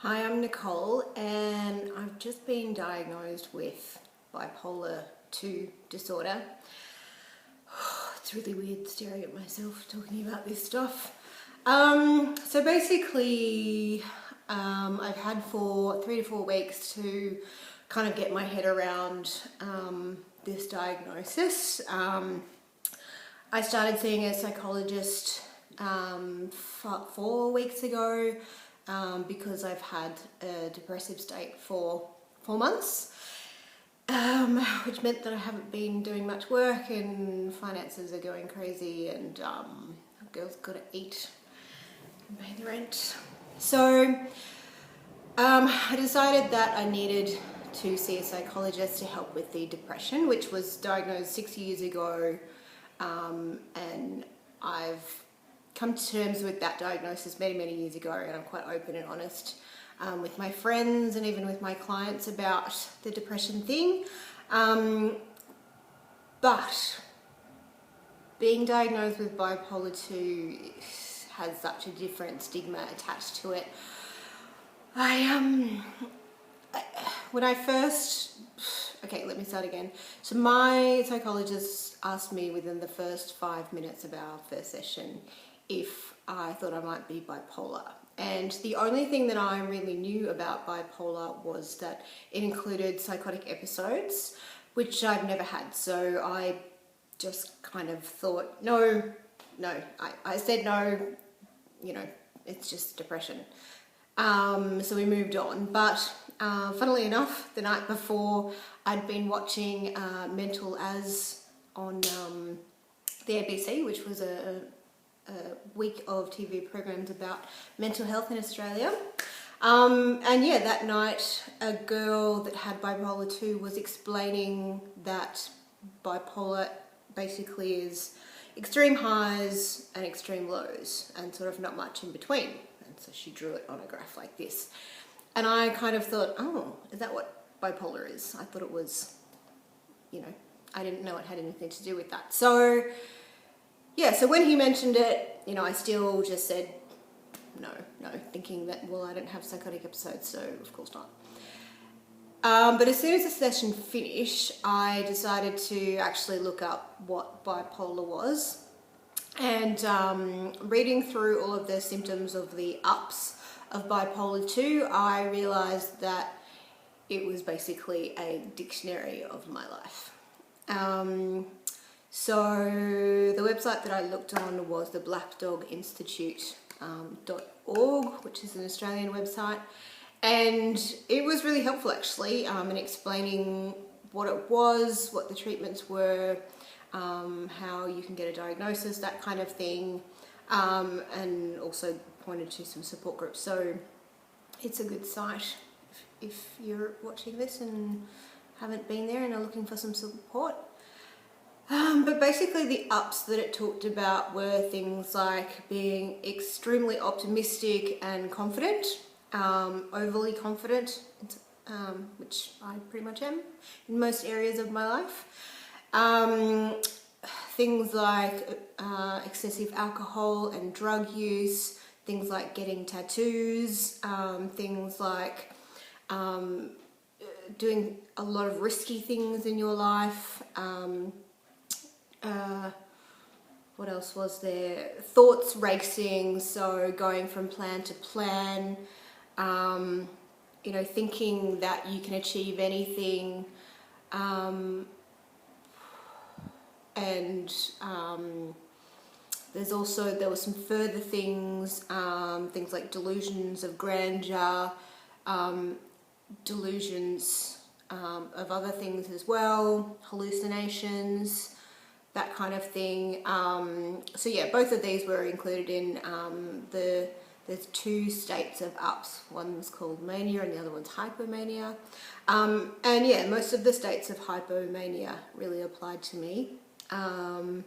Hi, I'm Nicole and I've just been diagnosed with bipolar II disorder. It's really weird staring at myself talking about this stuff. So basically, I've had for 3 to 4 weeks to kind of get my head around this diagnosis. I started seeing a psychologist 4 weeks ago because I've had a depressive state for 4 months, which meant that I haven't been doing much work and finances are going crazy and a girl's got to eat and pay the rent. So I decided that I needed to see a psychologist to help with the depression, which was diagnosed 6 years ago, and I've come to terms with that diagnosis many years ago, and I'm quite open and honest with my friends and even with my clients about the depression thing. But being diagnosed with bipolar II has such a different stigma attached to it. When I first, okay, let me start again. So my psychologist asked me within the first 5 minutes of our first session if I thought I might be bipolar. And the only thing that I really knew about bipolar was that it included psychotic episodes, which I've never had. So I just kind of thought, no. I said no, it's just depression. So we moved on. But funnily enough, the night before, I'd been watching Mental As on the ABC, which was a week of TV programs about mental health in Australia. And yeah, that night, a girl that had bipolar II was explaining that bipolar basically is extreme highs and extreme lows and sort of not much in between. And so she drew it on a graph like this. And I kind of thought, oh, is that what bipolar is? I thought it was, I didn't know it had anything to do with that. So yeah, so when he mentioned it, I still just said no, thinking that, well, I don't have psychotic episodes, so of course not. But as soon as the session finished, I decided to actually look up what bipolar was. And reading through all of the symptoms of the ups of bipolar II, I realised that it was basically a dictionary of my life. So the website that I looked on was the blackdoginstitute.org, which is an Australian website, and it was really helpful actually in explaining what it was, what the treatments were, how you can get a diagnosis, that kind of thing, and also pointed to some support groups. So it's a good site if you're watching this and haven't been there and are looking for some support. But basically the ups that it talked about were things like being extremely optimistic and confident, overly confident, which I pretty much am in most areas of my life. Things like excessive alcohol and drug use, things like getting tattoos, things like doing a lot of risky things in your life. What else was there? Thoughts racing, so going from plan to plan, thinking that you can achieve anything, and there were some further things, things like delusions of grandeur, delusions of other things as well, hallucinations, that kind of thing. So yeah, both of these were included in there's 2 states of ups. One's called mania and the other one's hypomania. And yeah, most of the states of hypomania really applied to me. I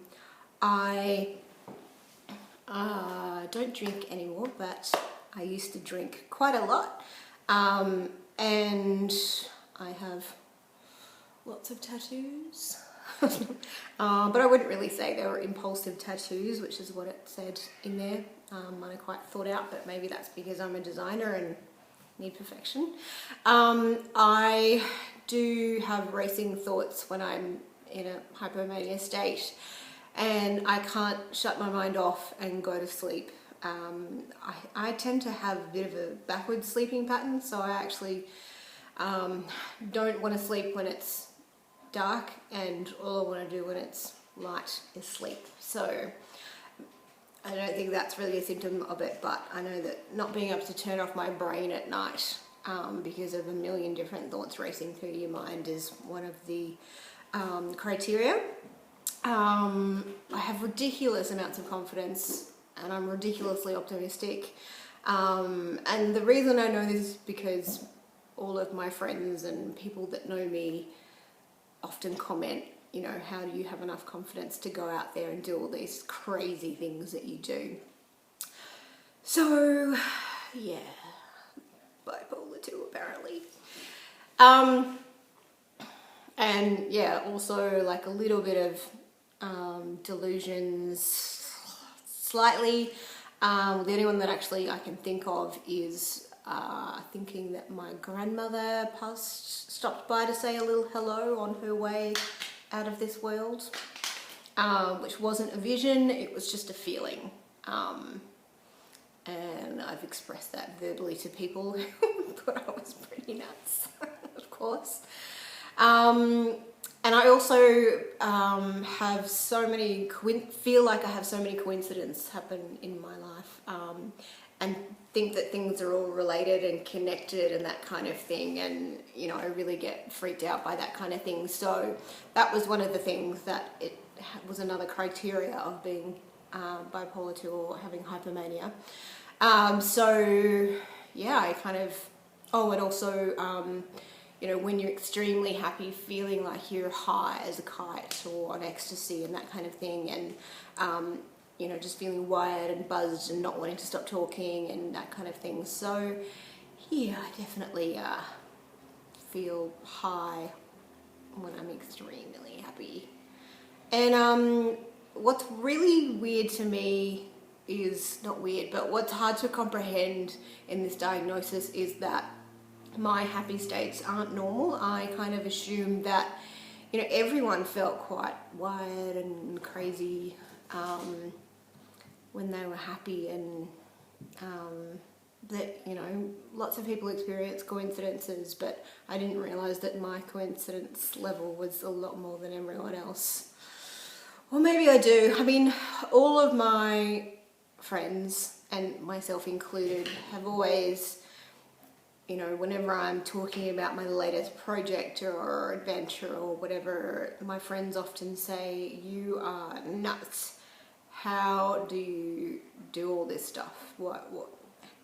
don't drink anymore, but I used to drink quite a lot. And I have lots of tattoos. But I wouldn't really say they were impulsive tattoos, which is what it said in there. Mine are quite thought out, but maybe that's because I'm a designer and need perfection. I do have racing thoughts when I'm in a hypomania state, and I can't shut my mind off and go to sleep. I tend to have a bit of a backward sleeping pattern, so I actually don't want to sleep when it's dark, and all I want to do when it's light is sleep. So I don't think that's really a symptom of it, but I know that not being able to turn off my brain at night because of a million different thoughts racing through your mind is one of the criteria. I have ridiculous amounts of confidence, and I'm ridiculously optimistic. And the reason I know this is because all of my friends and people that know me often comment, you know, how do you have enough confidence to go out there and do all these crazy things that you do? So, yeah, bipolar II apparently. And yeah, also like a little bit of delusions, slightly. The only one that actually I can think of is thinking that my grandmother stopped by to say a little hello on her way out of this world, which wasn't a vision, it was just a feeling. And I've expressed that verbally to people who thought I was pretty nuts, of course. And I also have so many feel like I have so many coincidences happen in my life, and think that things are all related and connected and that kind of thing, and you know, I really get freaked out by that kind of thing. So that was one of the things that it was another criteria of being bipolar II or having hypomania. So yeah, I kind of, and also you know, when you're extremely happy, feeling like you're high as a kite or on ecstasy and that kind of thing, and you know, just feeling wired and buzzed and not wanting to stop talking and that kind of thing. So yeah, I definitely feel high when I'm extremely happy. And what's really weird to me is, not weird, but what's hard to comprehend in this diagnosis is that my happy states aren't normal. I kind of assumed that, you know, everyone felt quite wired and crazy when they were happy, and that, you know, lots of people experience coincidences, but I didn't realise that my coincidence level was a lot more than everyone else. Or maybe I do. I mean, all of my friends, and myself included, have always, you know, whenever I'm talking about my latest project or adventure or whatever, my friends often say, "You are nuts. How do you do all this stuff? What,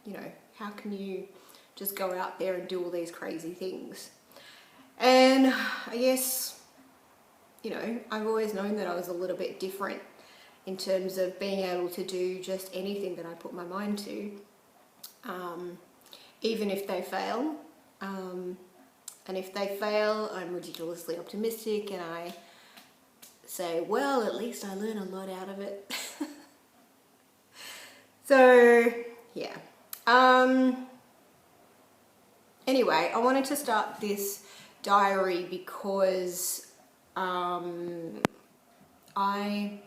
you know, how can you just go out there and do all these crazy things?" And I guess, you know, I've always known that I was a little bit different in terms of being able to do just anything that I put my mind to. Even if they fail, and if they fail, I'm ridiculously optimistic, and I say, well, at least I learn a lot out of it. So yeah, anyway, I wanted to start this diary because I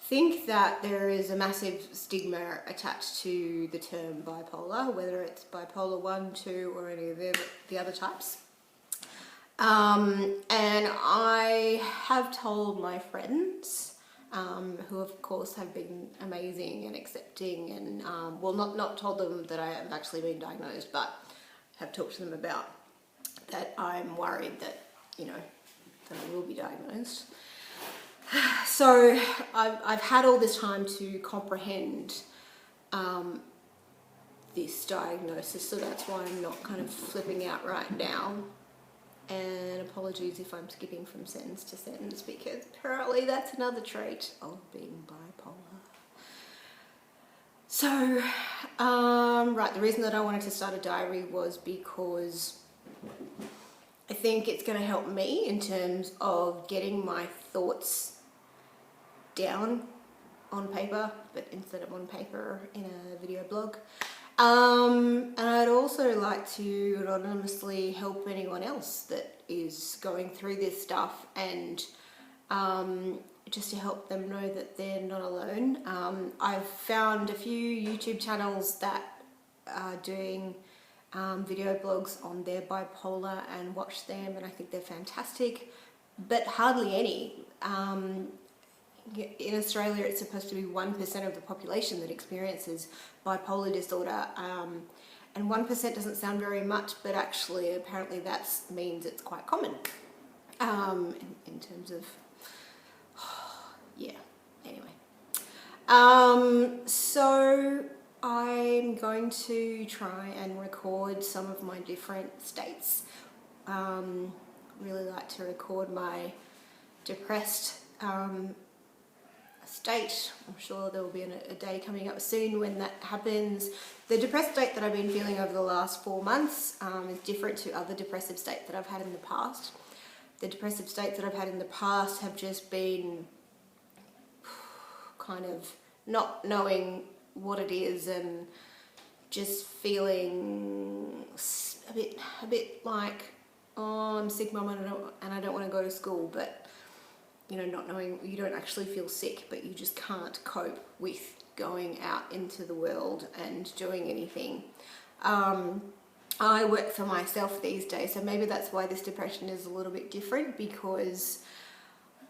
think that there is a massive stigma attached to the term bipolar, whether it's bipolar I, II, or any of the other types. And I have told my friends, who of course have been amazing and accepting, and well, not told them that I have actually been diagnosed, but have talked to them about that I'm worried that, you know, that I will be diagnosed. So I've had all this time to comprehend this diagnosis, so that's why I'm not kind of flipping out right now. And apologies if I'm skipping from sentence to sentence, because apparently that's another trait of being bipolar. So, right, the reason that I wanted to start a diary was because I think it's going to help me in terms of getting my thoughts down on paper, but instead of on paper in a video blog. And I'd also like to anonymously help anyone else that is going through this stuff, and just to help them know that they're not alone. I've found a few YouTube channels that are doing video blogs on their bipolar and watch them, and I think they're fantastic, but hardly any. In Australia, it's supposed to be 1% of the population that experiences bipolar disorder, and 1% doesn't sound very much, but actually apparently that means it's quite common in terms of, yeah, anyway. So I'm going to try and record some of my different states. Really like to record my depressed state. I'm sure there will be a day coming up soon when that happens. The depressed state that I've been feeling over the last 4 months is different to other depressive states that I've had in the past. The depressive states that I've had in the past have just been kind of not knowing what it is and just feeling a bit like, oh, I'm sick, mum, and I don't want to go to school, but you know, not knowing, you don't actually feel sick, but you just can't cope with going out into the world and doing anything. I work for myself these days, so maybe that's why this depression is a little bit different, because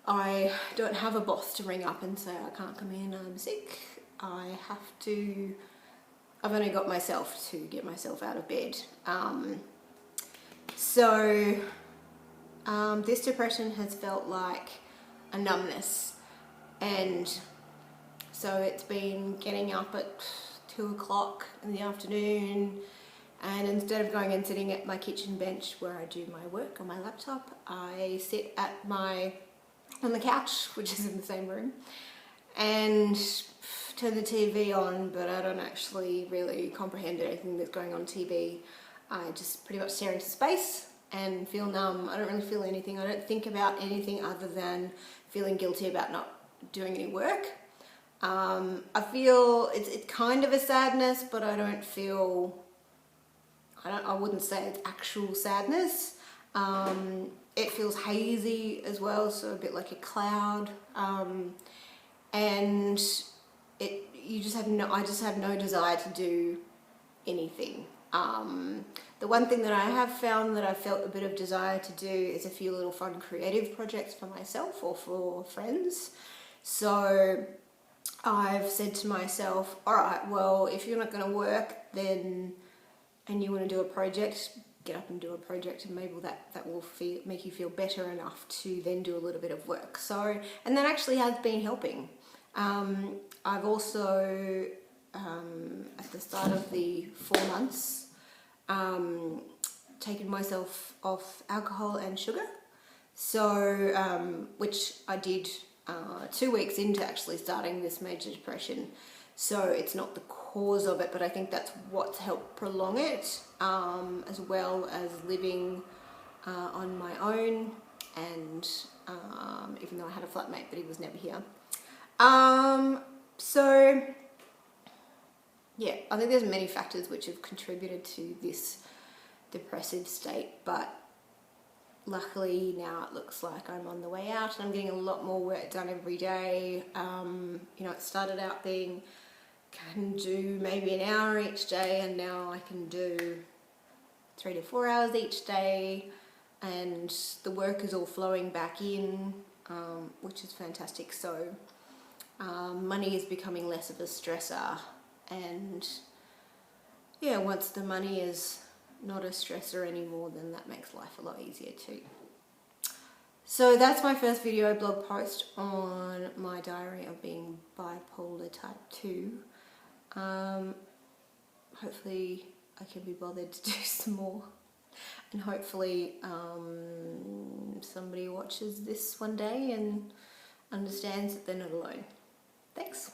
I don't have a boss to ring up and say, I can't come in, I'm sick. I've only got myself to get myself out of bed. This depression has felt like a numbness, and so it's been getting up at 2 o'clock in the afternoon, and instead of going and sitting at my kitchen bench where I do my work on my laptop, I sit on the couch, which is in the same room, and turn the TV on, but I don't actually really comprehend anything that's going on TV. I just pretty much stare into space and feel numb. I don't really feel anything. I don't think about anything other than feeling guilty about not doing any work. I feel it's kind of a sadness, but I wouldn't say it's actual sadness. It feels hazy as well, so a bit like a cloud. And I just have no desire to do anything. The one thing that I have found that I've felt a bit of desire to do is a few little fun creative projects for myself or for friends. So I've said to myself, all right, well, if you're not going to work and you want to do a project, get up and do a project, and maybe that will make you feel better enough to then do a little bit of work. So, and that actually has been helping. I've also, at the start of the 4 months, taken myself off alcohol and sugar. So, which I did 2 weeks into actually starting this major depression. So it's not the cause of it, but I think that's what's helped prolong it, as well as living on my own, and even though I had a flatmate, but he was never here. So yeah, I think there's many factors which have contributed to this depressive state, but luckily now it looks like I'm on the way out and I'm getting a lot more work done every day. You know, it started out being, can do maybe an hour each day, and now I can do 3 to 4 hours each day, and the work is all flowing back in, which is fantastic. So money is becoming less of a stressor, and yeah, once the money is not a stressor anymore, then that makes life a lot easier too. So that's my first video blog post on my diary of being bipolar type 2. Hopefully I can be bothered to do some more, and hopefully somebody watches this one day and understands that they're not alone. Thanks.